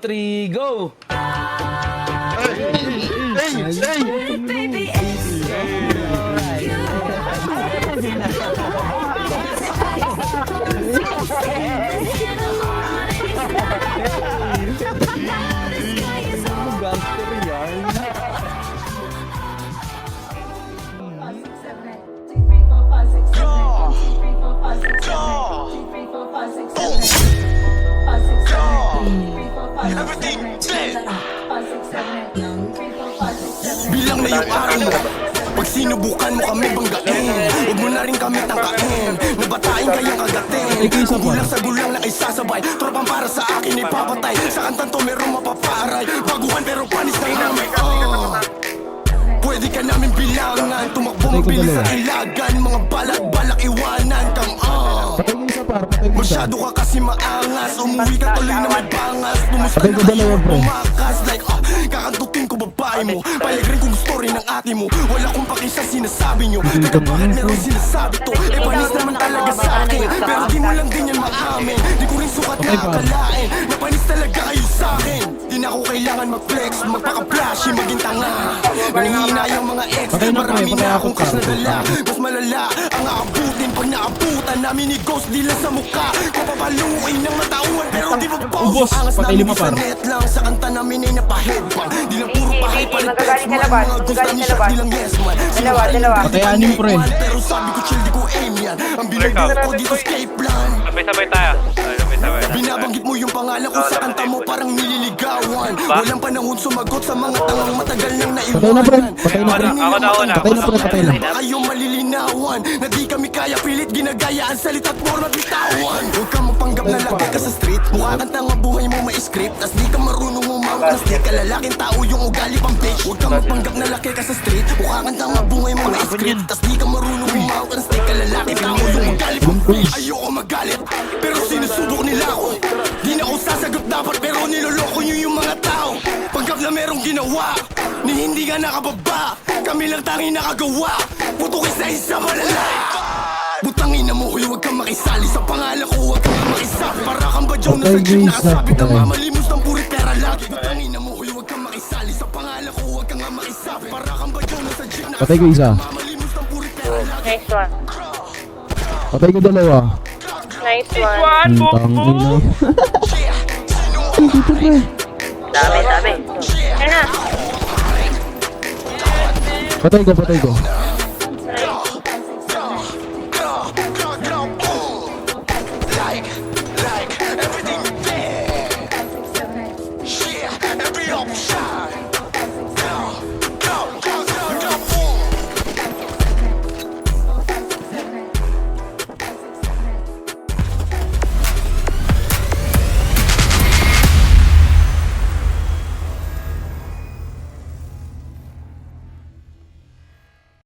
3, go! Bilang na yung araw mo, pag sinubukan mo kami banggain, huwag mo na rin kami tangkain, nabatain kayang kagatin. Kung gulang sa gulang na ay sasabay, tropang para sa akin ay papatay. Sa kantan to merong mapaparay, baguhan pero panis na namin. Pwede ka namin bilangan, tumakbo mabilis sa ilagan, mga balak iwanan kang masyado ka kasi maangas, umuwi ka tuloy na may bangas. Lumusta na kayo pumakas like kakantutin ko babae mo. Payag rin kung story ng ate mo. Wala kong pakisa sinasabi nyo. Teka bakit meron sinasabi to? Panis naman talaga sa akin, pero di mo lang din yan maamin. Di ko rin sukat na akalain, napanis talaga kayo sa akin. Di na ako kailangan mag-flex, magpaka-flashy, maging tanga. Nanghihina yung mga ex, marami na akong kas na dala. Mas malala ang aabutin pag naabutan namin ni Ghost, di lang sa mukha. Kapapaluin ng matauhan pero di mag-pause. Angas namin sa net lang, sa kanta namin ay napaheadbang. Di lang puro pahay palit text man, mga ghost namin shot, di lang yes man. Patayanin mo rin. Pero sabi ko chill, di ko aim yan. Ang binagdala ko dito escape plan. Sabay-sabay tayo. Binabanggit mo yung pangalan ko sa kanta mo parang nililigawan. Walang panahon sumagot sa mga tangang matagal nang naiwanan. Patay na. Kayo malilinawan na di kami kaya pilit ginagaya ang salita't forma bitawan. Huwag kang mapanggap na laki ka sa street, mukha kang tanga buhay mo may script, tas di ka marunong umawak na stick. Kalalaking tao yung ugali pang bitch. Huwag kang mapanggap na laki ka sa street, mukha kang tanga buhay mo may script, tas di ka marunong umawak na stick. Kalalaking tao yung ugali pang bitch. Ayoko magalit pero sinusubok nila ako. Di na ako sasagot dapat pero niloloko nyo yung mga tao. Panggap na merong ginawa ni hindi ka nakababa, kami lang tanging nakagawa. Putukin sa isa malala. Butangin na mo, huy, huwag kang makisali sa pangalan ko, huwag kang makisabi. Para kang badyaw na sa jeep, nakasabit ang mamalimos ng puri pera lagi. Butangin na mo, huy, huwag kang makisali sa pangalan ko, huwag kang makisabi. Para kang badyaw na sa jeep, Patay ko isa. mamalimos ng puri pera lagi. Nice one. Patay ko dalawa. Nice one. Tangin na. Dito pre. Dami. Yan na. Patay ko.